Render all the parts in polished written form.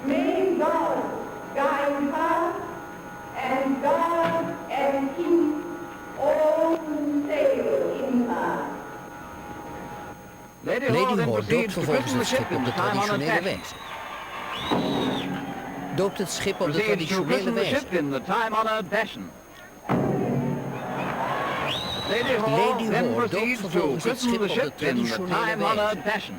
May God guide her and guard and keep all who sail in her. Lady Hoor doopt vervolgens het schip op de traditionele wijze. Doopt het schip op de traditionele wijze. Lady Hoor doopt vervolgens het schip op de traditionele wijze.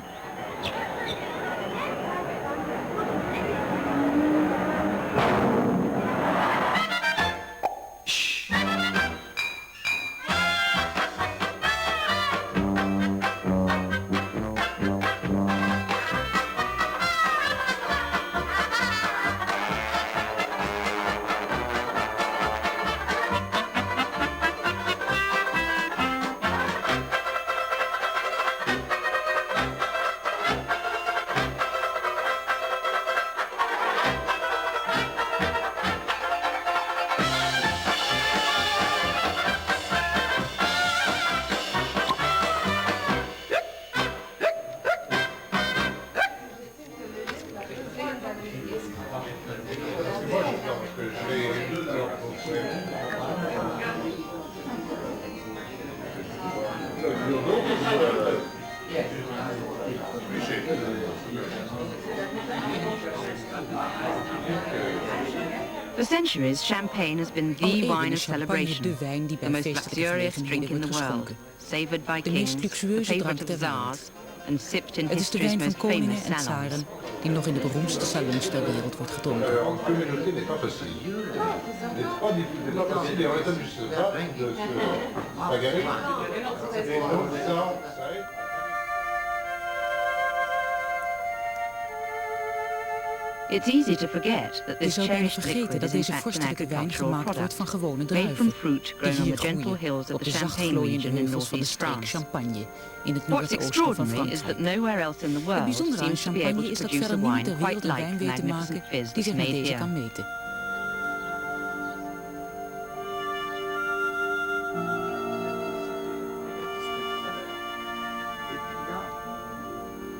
For centuries, champagne has been the wine of celebration, the most luxurious drink in the world, savoured by kings, the favourite of tsars, and sipped in history's most famous salons. Die nog in de beroemdste salons ter wereld wordt gedronken. It's easy to forget that this cherished liquid is in fact an agricultural product made from fruit grown on the gentle hills of the Champagne region in northeast France. What's extraordinary is that nowhere else in the world seems to be able to produce a wine quite like the magnificent Fizz that's made here.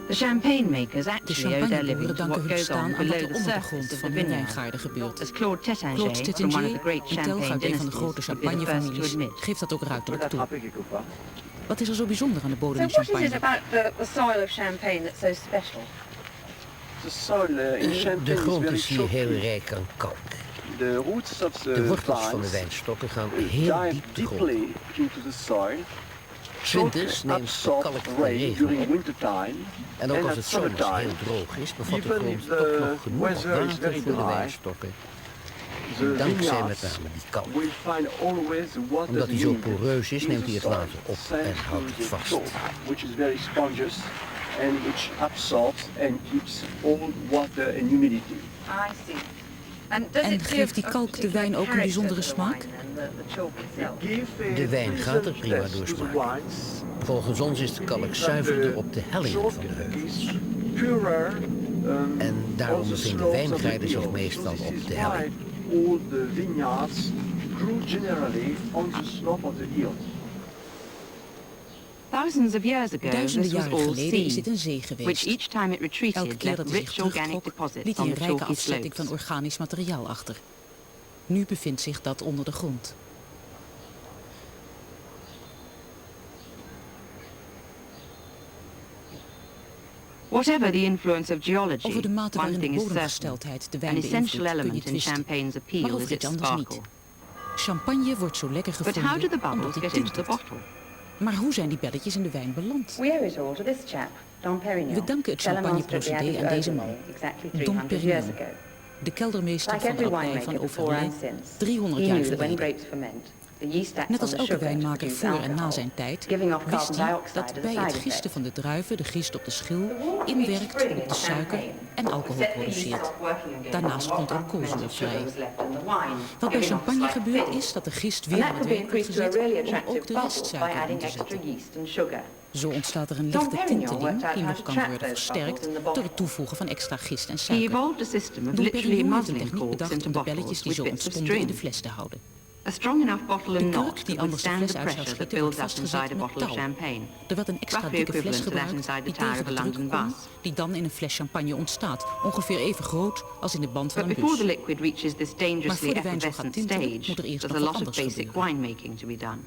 The champagne makers actually owe their living to what goes on below the surface of the vineyard, as Claude Tétinger, from one of the great champagne dynasties, would be the first to admit. Geeft dat ook ruiterlijk toe. Wat is er zo bijzonder aan de bodem van champagne? So what is it about the soil of Champagne that's so special? De grond is hier heel rijk aan kalk. De wortels van de wijnstokken gaan heel diep de grond in. 'Winters neemt de kalk de regen op. En ook als het zomers heel droog is, bevat de grond toch nog genoeg water voor de wijnstokken. Dankzij met name die kalk. Omdat hij zo poreus is, neemt hij het water op en houdt het vast. En geeft die kalk de wijn ook een bijzondere smaak? De wijn gaat er prima door smaken. Volgens ons is de kalk zuiverder op de hellingen van de heuvels. En daarom bevinden wijngaarden zich meestal op de helling. Thousands of years ago, Duizenden this was jaren all geleden is dit sea, een zee geweest. which each time it Elke retreated keer dat left hij zich rich organic terugtrok, deposits liet hij on een the rijke chalky afzetting van slopes. organisch materiaal achter. Nu bevindt zich dat onder de grond. Whatever the influence of geology, Over de mate one waarin de thing is certain. bodemgesteldheid de An wijn essential beïnvloedt kun je element in twisten. champagne's Maar appeal over is iets its anders sparkle. niet. Champagne wordt zo lekker But how do the gevonden bubbles omdat hij get into the tintelt. bottle? Maar hoe zijn die belletjes in de wijn beland? We owe it all to this chap, Dom Perignon. We danken het champagneprocedé aan deze man, Dom Perignon, de keldermeester Like van de every abdij winemaker van before and Overlay, since, 300 he jaar knew that when geleden. grapes ferment, the yeast acts Net als on the elke sugar to wijnmaker produce voor en na alcohol, zijn tijd, giving off wist carbon hij dioxide dat as a bij side het effect. gisten van de druiven de gist op de schil inwerkt op de suiker en alcohol produceert. Daarnaast komt ook koolzuur vrij. Wat bij champagne gebeurt is dat de gist weer aan het werk wordt gezet om ook de restsuiker in te zetten. Zo ontstaat er een lichte tinteling die nog kan worden versterkt door het toevoegen van extra gist en He suiker. evolved a system of Dom literally Perignon heeft een muzzling techniek corks bedacht into om de bottles belletjes die with zo bits of ontstonden in de string. fles te houden. De kurk die anders de fles uit zou schieten wordt vastgezet met touw. Er werd een extra dikke fles gebruikt die tegen de druk kon, die dan in een fles champagne ontstaat. Ongeveer even groot als in de band van een bus. Maar voor de wijn zo gaat tintelen, moet er eerst nog wat anders gebeuren.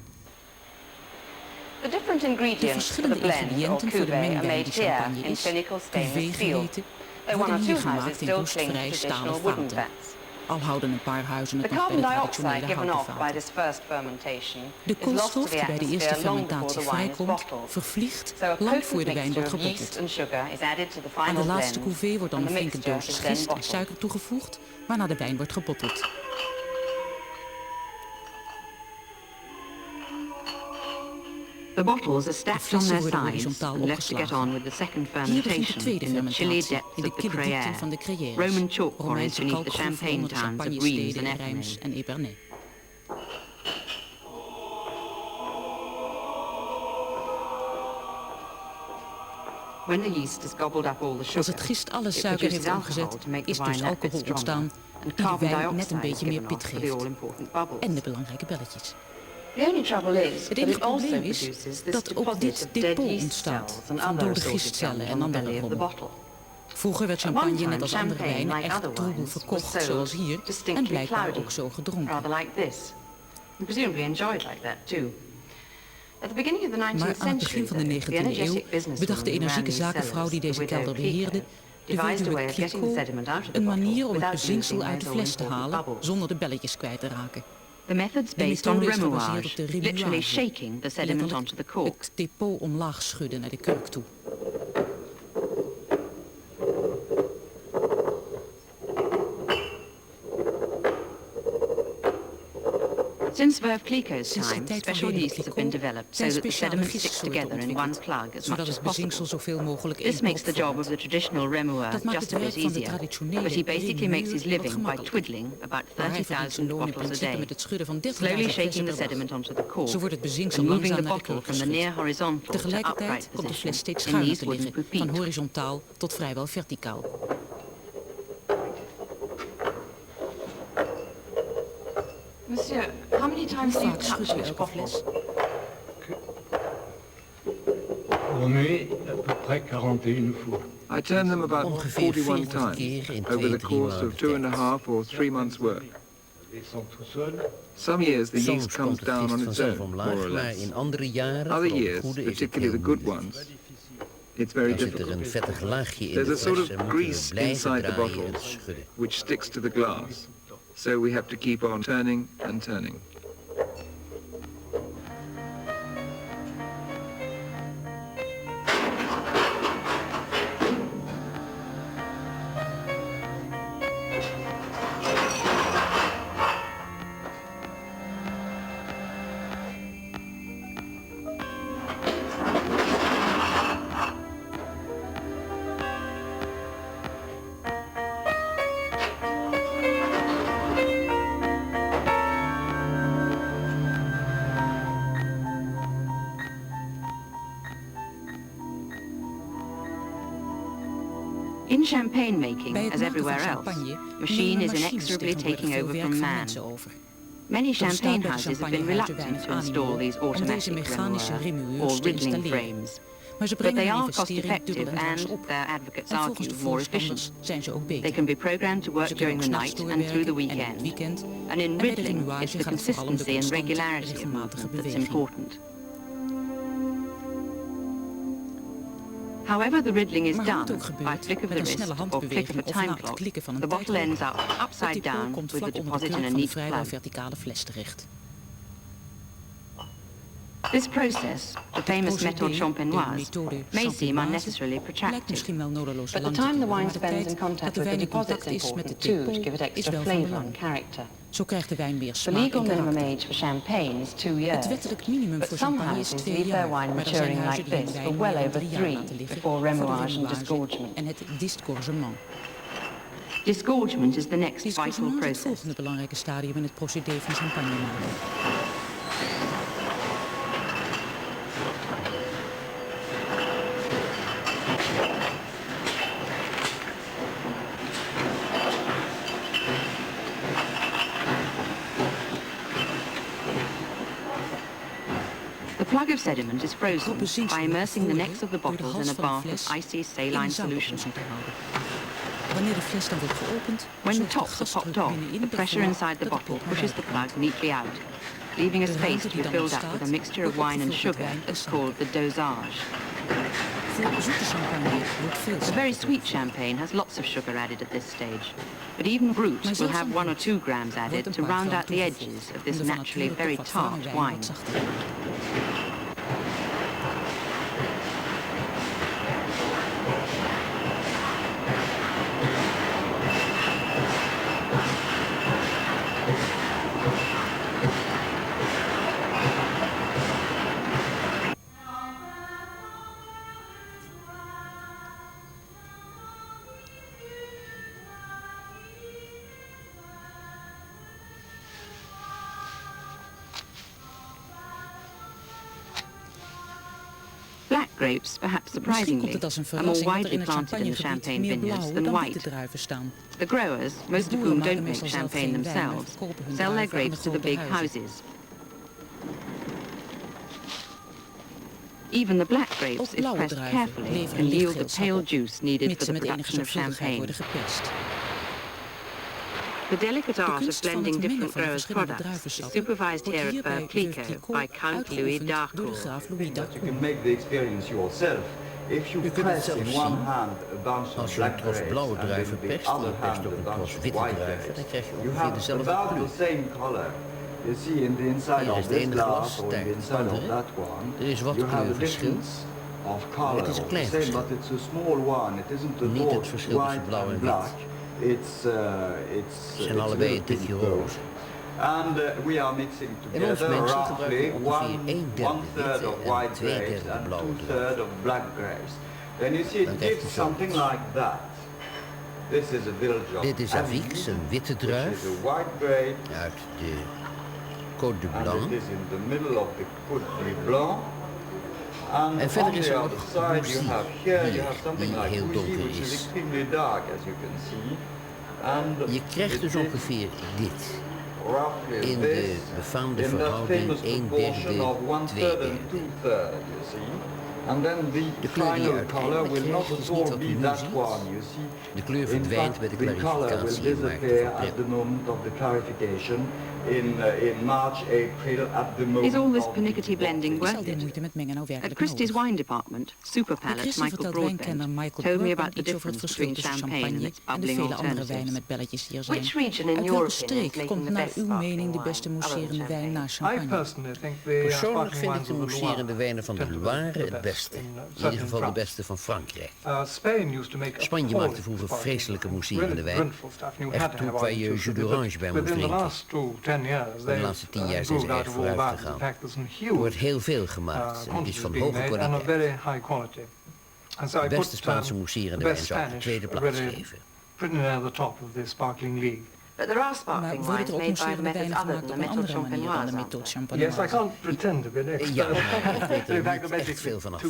De verschillende ingrediënten voor de mengbij die champagne is, cuvée geheten, worden hier gemaakt in roestvrij stalen vaten. Al houden een paar huizen het nog bij de traditionele houten vaten. De koolstof die bij de eerste fermentatie vrijkomt, vervliegt lang voor de wijn wordt gebotteld. Aan de laatste cuvée wordt dan een flinke dosis gist en suiker toegevoegd, waarna de wijn wordt gebotteld. The bottles are stacked on their sides and left to get on with the second fermentation in the chilly depths of the Gruyère, Roman chalk quarries beneath the champagne towns of Reims and Epernay. When the yeast has gobbled up all the sugar, als het gist alle suiker heeft omgezet, is dus alcohol ontstaan die de wijn net een beetje meer pit geeft. En de belangrijke belletjes. Het enige probleem is dat ook dit depot ontstaat van dode gistcellen en andere rommel. Vroeger werd champagne net als andere wijnen echt troebel verkocht, zoals hier, en blijkbaar ook zo gedronken. Maar aan het begin van de 19e eeuw bedacht de energieke zakenvrouw die deze kelder beheerde, de weduwe Clicquot, een manier om het bezinksel uit de fles te halen zonder de belletjes kwijt te raken. The method's based on remuage, literally shaking the sediment onto the cork. Het depot omlaag schudden naar de kurk toe. Since Veuve Clicquot's time, special yeasts have been developed so that the sediment sticks together in one plug as much as possible. This makes the job of the traditional remuer just a bit easier, but he basically makes his living by twiddling about 30,000 bottles a day, slowly shaking the sediment onto the cork and moving the bottle from the near horizontal to upright position in these wooden pupitres. Van horizontaal tot vrijwel verticaal. Monsieur, how many times do you touch each bottle? I turn them about 41 times over the course of 2.5 or 3 months' work. Some years the yeast comes down on its own, more or less. Other years, particularly the good ones, it's very difficult. There's a sort of grease inside the bottles which sticks to the glass. So we have to keep on turning and turning. In champagne making, as everywhere else, machine is inexorably taking over from man. Many champagne houses have been reluctant to install these automatic remuer or riddling frames, but they are cost-effective and, their advocates argue, more efficient. They can be programmed to work during the night and through the weekend, and in riddling, it's the consistency and regularity of movement that's important. However the riddling is done, by flick of the wrist or click of a time clock, the bottle ends up upside down with the deposit in a neat plug. This process, the famous méthode champenoise, may seem unnecessarily protracted, but the time the wine spends in contact with the deposits important too to give it extra flavour and character. Zo krijgt de wijn meer The smaak legal en minimum karakter. age for champagne is 2 years, Het wettelijk minimum but voor some champagne is houses 2 leave their jaar, wine maar er zijn maturing huizen like die hun this wijn for well meer dan over 3 jaar 3 laten liggen before voor de remuage and remuage disgorgement. en het disgorgement. Disgorgement is the next vital Disgorgement is het process. volgende belangrijke stadium in het procedé van champagne maken. plug of sediment is frozen by immersing the necks of the bottles in a bath of icy saline solution. Wanneer de fles dan wordt geopend, when the tops are popped off, the pressure inside the bottle pushes the plug neatly out, leaving a space to be filled up with a mixture of wine and sugar that's called the dosage. The very sweet champagne has lots of sugar added at this stage, but even Brut will have 1 or 2 grams added to round out the edges of this naturally very tart wine. Black grapes, perhaps surprisingly, are more widely planted in the champagne vineyards than white. The growers, most of whom don't make champagne themselves, sell their grapes to the big houses. Even the black grapes, if pressed carefully, can yield the pale juice needed for the production of champagne. The delicate art of blending different growers' products is supervised here at Berklico by Count Louis d'Arcourt. You can make the experience yourself. If you press in one hand a bunch of black grapes and in the other hand a bunch of white grapes, you have about the same color. You see in the inside of this glass or in the inside of that one, you have a difference of color. The same, but it's a small one. It isn't a dark white and black. It's allebei een tikje roze. And we are mixing together roughly one third of white grapes and 2/3 of black grapes. Then you see it gives something like that. This is a village of Dit is Avix, een witte druif white grape uit de Côte du Blanc. and it is in the middle of the Côte du Blanc. And En verder on is the er other nog side you have here you have die something like heel Fizz, donker which is is. extremely dark as you can see. And Je krijgt dus ongeveer dit. roughly In this, de befaamde in that verhouding famous 1/3, proportion of 1/3 and 2/3, you see. And then the kleur die je final color uiteindelijk will not krijgt is at niet all wat be u nu that ziet. one, you see. De kleur In verdwijnt fact, bij de the color will clarificatie in maart disappear of at the april. moment of the clarification in March, April, at the moment Is all this of pernickety the blending Is worth al die it? moeite met mengen nou At werkelijk Christie's nodig? wine department, super De palate Christie Michael vertelt wijnkenner Broadbent Michael told me about Broadbent the iets over het difference verschil between tussen champagne and champagne its en de bubbling vele andere wijnen alternatives. met belletjes die er zijn. Which region in Uit your welke opinion is streek making komt the naar best uw mening de sparkling beste wine other than mousserende wijn na champagne? champagne? Persoonlijk vind ik de mousserende wijnen van de Loire het beste. In ieder geval de beste van Frankrijk. Spanje maakte vroeger vreselijke mousserende wijn. Echt troep waar je jus d'orange bij moest drinken. De laatste 10 jaar zijn ze erg vooruit gegaan. Er wordt heel veel gemaakt en het is van hoge kwaliteit. De beste Spaanse mousserende wijn zou ik de tweede plaats geven. But there are Maar sparkling worden wines er ook made by mousserende methods wijnen other gemaakt than op the een méthode andere manier dan champenoise? de méthode champenoise? Ja, maar ik weet er niet echt veel vanaf.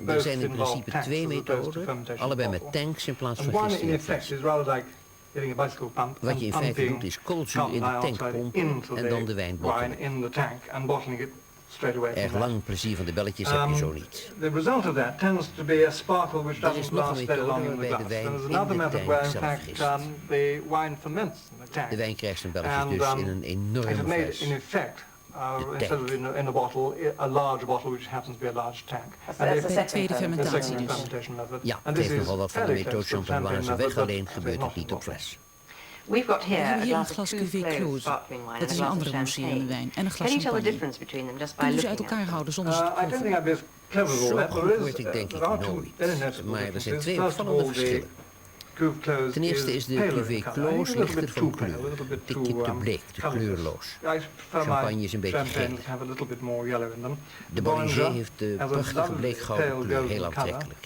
Er zijn in principe 2 methoden, allebei met tanks in plaats van gisten in fles. Wat je in feite doet is koolzuur in de tank pompen en dan de wijn bottelen. Erg lang plezier van de belletjes heb je zo niet. Er is nog een methode waarbij de wijn in de tank zelf gist. De wijn krijgt zijn belletjes dus in een enorme fles. Bij de tweede fermentatie dus. Ja, het heeft nogal wat van de methode champenoise weg, alleen gebeurt het niet op fles. We've got We here hebben a hier een glass glas of cuvée Close close. sparkling wine Dat and is a een glass andere of mousserende champagne. wijn en een Can glas you tell the champagne. difference between them just by Kunnen ze uit looking elkaar at houden zonder ze te proeven? Zo goed word ik denk ik nooit. Maar er zijn 2 opvallende verschillen. Ten eerste is de cuvée close lichter van kleur, een tikje te bleek, te kleurloos. Champagne is een beetje geel. De Bollinger heeft de prachtige bleekgouden kleur, heel aantrekkelijk.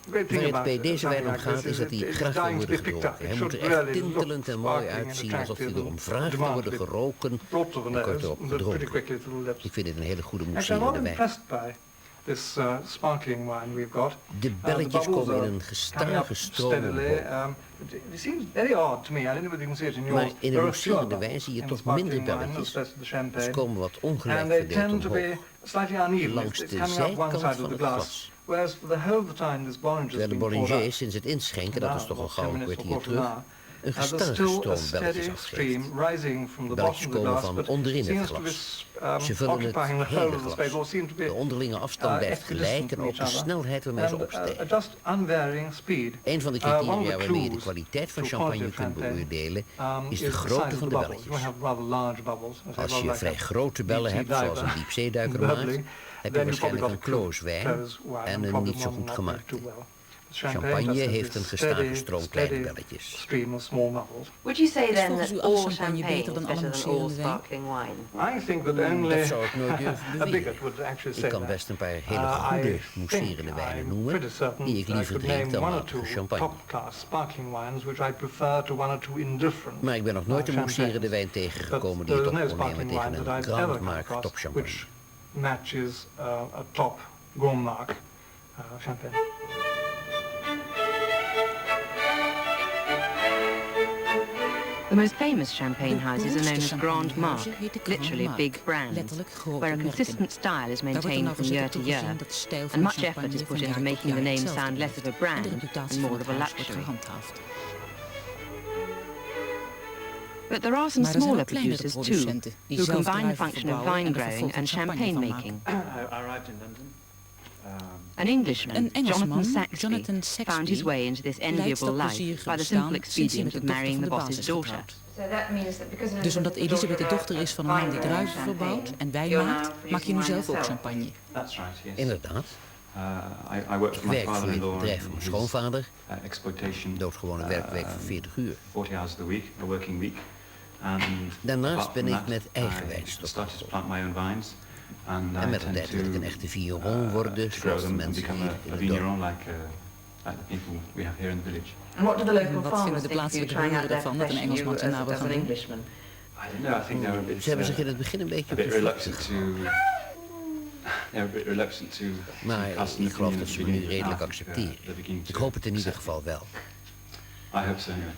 Waar het bij deze wijn om gaat is dat hij graag wil worden gedronken. Hij moet er echt tintelend en mooi uitzien, alsof hij erom vraagt te worden geroken en kort erop gedronken. Ik vind het een hele goede mousserende wijn. this sparkling wine we've got. De belletjes komen in een gestage stroom omhoog. It seems very odd to me. I don't know whether you can see it in yours. Maar in een roserende wijn zie je toch minder belletjes. Ze komen wat ongelijk verdeeld omhoog. Langs de zijkant van het glas. Terwijl de Bollinger sinds het inschenken, dat is toch al gauw een kwartier terug, een gestage stroom belletjes afgeeft. Belletjes komen van onderin het glas. Ze vullen het hele glas. De onderlinge afstand blijft gelijk en ook de snelheid waarmee ze opstijgen. Een van de criteria waarmee je de kwaliteit van champagne kunt beoordelen is de grootte van de belletjes. Als je vrij grote bellen hebt, zoals een diepzeeduiker maakt, heb je waarschijnlijk een close wijn en een niet zo goed gemaakte. Champagne heeft een gestage stroom kleine belletjes. Would you say then volgens that u alle all champagne champagne beter is dan alle better than all mousserende wijn? sparkling wine? I think that only Dat zou ik nooit durven a beweren. bigot would actually say Ik kan that. best een paar hele goede mousserende wijnen noemen, die ik liever drink dan matige champagne. Maar ik ben nog nooit een mousserende wijn tegengekomen die je toch kon nemen tegen een Grand Mark top champagne. Matches a top Grand Mark champagne. The most famous champagne houses are known as Grand Mark, literally big brands, where a consistent style is maintained from year to year, and much effort is put into making the name sound less of a brand and more of a luxury. But there are some smaller producers too, who combine the function of vine growing and champagne making. I arrived in London. An Englishman, Jonathan Saxby, found his way into this enviable life by the simple expedient of marrying the boss's daughter. Dus omdat Elisabeth de dochter is van een man die druiven verbouwt en wijn maakt, maak je nu zelf ook champagne. That's right, yes. Inderdaad. I work Ik for my werk voor het father-in-law. bedrijf van mijn schoonvader. Exploitation. Doodgewone werkweek van 40 uur. 40 hours a week, a working week. And daarnaast ben ik met eigen wijnstokken started to plant my own vines. En met de tijd wil ik een echte vigneron worden, zoals de mensen hier in het dorp. En wat vinden de plaatselijke boeren ervan dat een Engelsman zijn naam wil gaan doen? Ze hebben zich in het begin een beetje op de vlakte maar ik geloof dat ze me nu redelijk accepteren. Ik hoop het in ieder geval wel. I hope so, anyway.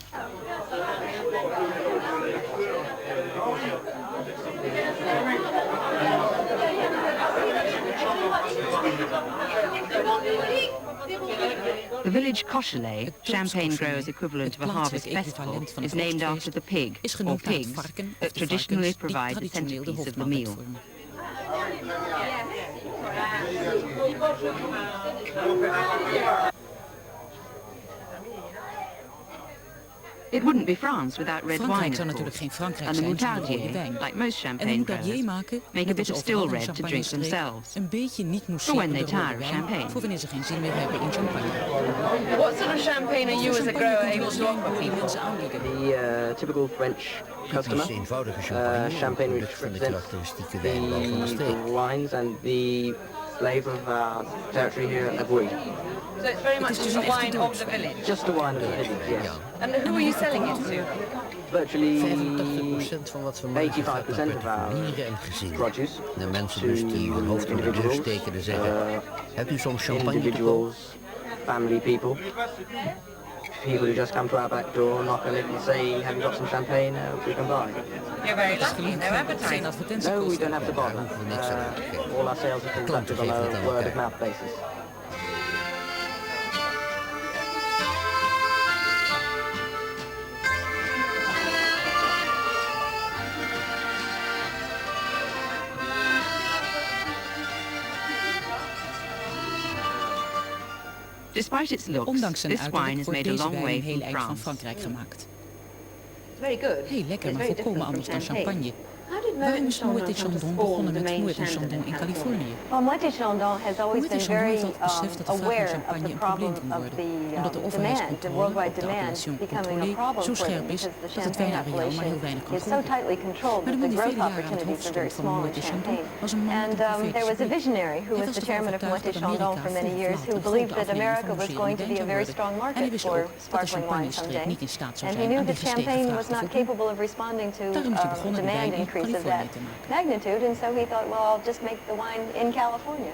The village Cochelet, champagne growers' equivalent of a harvest festival, is named after the pig, or pigs, that traditionally provide the centerpiece of the meal. It wouldn't be France without red wine, zou of natuurlijk geen course, Frankrijk and the zijn zonder rode moutadier, wijn. like most En de champagne moutadier growers, maken, make a net bit of als still overal in red to drink champagnestreek, themselves. een beetje niet For when mousserende they tire rode of wijn, champagne. voor wanneer ze geen zin meer hebben in champagne. What sort of champagne are you as a grower able to offer people? Mensen aanbieden. The typical French customer, Typisch eenvoudige champagne, champagne een which product van de represents karakteristieke wijnbouw van de streek. the wines and the flavour of our territory here at Boyd. So it's very much just a wine of the village. Just the wine of the village, yes. And who are you selling it to? Virtually 85% van wat we maken gaat naar 85% of our particulieren en gezinnen. produce De mensen dus die hun hoofd in de deur steken en zeggen, hebt u soms champagne te koop? individuals, family people, people who just come to our back door, knock on it and say, have you got some champagne we can buy? You're very lucky, no Geen advertising. advertentiekosten. No, we don't have to bother. Daar hoeven we niks aan te geven. All our sales are conducted on geven het a aan word of elkaar. mouth basis. Despite its looks, Ondanks zijn this wine uiterlijk has wordt made a deze long wijn way een heel from eind van France. Frankrijk gemaakt. Very good. Heel lekker, It's maar very volkomen different anders dan from champagne. How did Waarom is Moët Moët de Chandon Chandon form begonnen the met main Moët center Chandon in in Californië? Well, Moët de Chandon has always Moët been Chandon very heeft altijd beseft dat de vraag naar aware of champagne the een problem probleem kon of worden, the omdat de demand, the overheidscontrole worldwide op de demand appellation becoming a contrôlée problem zo for them scherp is because the dat het champagne wijnareaal maar heel appellation weinig kan is so groeien. tightly controlled Maar de that man the die vele growth jaren aan het opportunities hoofd are very stond van small in Moët de Chandon champagne. was een man met And een there was a profetische blik. visionary who Hij was was the ervan chairman of Moët overtuigd de dat Chandon Amerika for many vroeg of years, laat who een believed grote that afnemer America van was mousserende going to wijn be a zou very worden. strong En hij market wist for ook dat de sparkling wine champagnestreek someday. niet in staat zou And he zijn knew aan die that gestegen champagne vraag was te not voldoen. capable of responding to Daarom is hij begonnen de demand wijn in increase of Californië that te maken. magnitude, and so he thought, well, I'll just make the wine in California.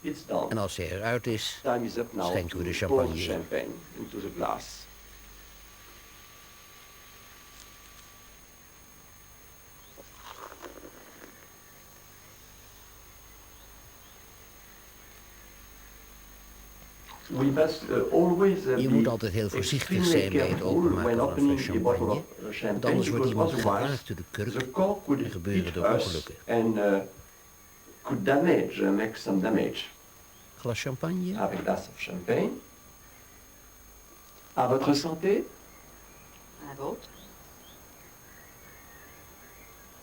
It's done. En als hij eruit is, Time is up now schenken we de to pour the champagne in. champagne into the glass. We must always Je moet altijd heel voorzichtig zijn bij het openmaken van een fles champagne, want anders wordt iemand geraakt door de kurk en gebeuren er ongelukken. And could damage, make some damage. Glas champagne. Have a glass of champagne. À votre santé. À vôtre.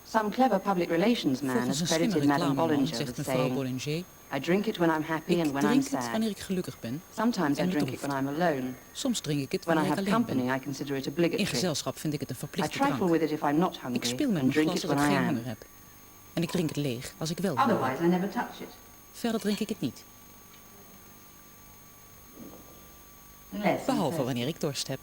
Some clever public relations man Volgens has een slimme credited Madame reclameman Bollinger zegt with mevrouw saying, Bollinger: I drink it when I'm happy and ik when I'm drink het sad. wanneer ik gelukkig ben. Sometimes I en drink it bedroefd. when I'm alone. Soms drink ik het When I wanneer ik have alleen company, ben. I consider it In obligatory. gezelschap vind ik het een I verplichte trifle drank. with it if I'm not Ik hungry speel met and mijn drink glas it als when ik I geen am. honger heb. En ik drink het leeg als ik wel honger heb. Otherwise, I never touch it. Verder drink ik het niet. Unless I'm Behalve thirsty. wanneer ik dorst heb.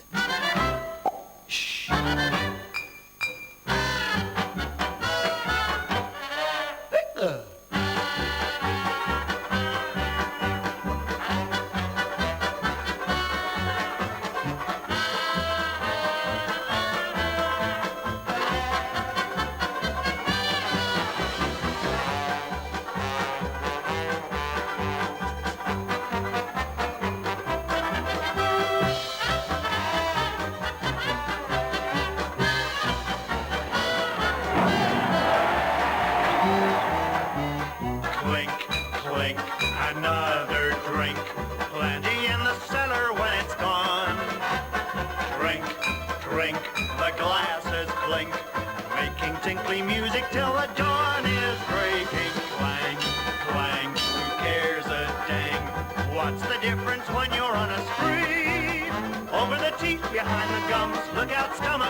Clink, clink, another drink. Plenty in the cellar when it's gone. Drink, drink, the glasses clink. Making tinkly music till the dawn is breaking. Clang, clang, who cares a dang? What's the difference when you're on a spree? Over the teeth, behind the gums, look out, scum